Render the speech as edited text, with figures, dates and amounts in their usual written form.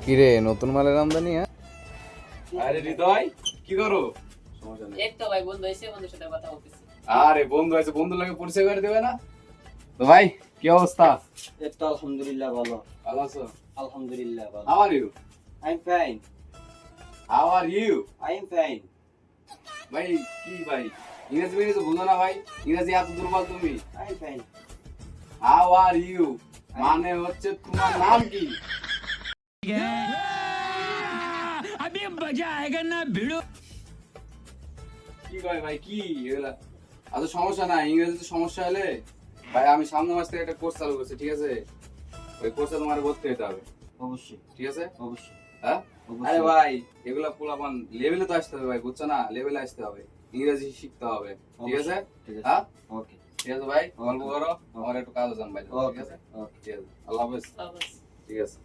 কিরে নতুন মালের আমদানি? হ্যাঁ, আরে হৃদয়, কি করো? এই তো ভাই বন্ধু এসে বন্ধুর সাথে কথা বলতেছি। আরে বন্ধু আছে, বন্ধুর লাগে পরিচয় করে দেবে না? তো ভাই কি অবস্থা? এই তো আলহামদুলিল্লাহ ভালো। ভালো আছো? আলহামদুলিল্লাহ ভালো। How are you? I am fine. How are you? I am fine. ভাই কি ভাই, ইংরেজি মিংরেজি বুঝো না ভাই? ইংরেজি এত দুর্বল তুমি? I am fine. How are you মানে হচ্ছে তোমার নাম কি? কি কয় ভাই, কি এগুলা? আচ্ছা সমস্যা নাই, ইংরেজিতে সমস্যা হলে ভাই আমি সামনের মাস থেকে একটা কোর্স চালু করছি, ঠিক আছে? ওই কোর্সে তোমার ভর্তি হতে হবে, অবশ্যই ঠিক আছে? অবশ্যই। হ্যাঁ? আরে ভাই এগুলা পোলাপান লেভেলে তো আসতে হবে ভাই, বুঝছো না? লেভেলে আসতে হবে, ইংরেজি শিখতে হবে, ঠিক আছে? ঠিক আছে। হ্যাঁ ওকে ঠিক আছে ভাই, গল্প করো, আমার একটু কাজ আছে ভাই, ঠিক আছে? ওকে। ঠিক আছে, আল্লাহ হাফেজ। বাস। ঠিক আছে।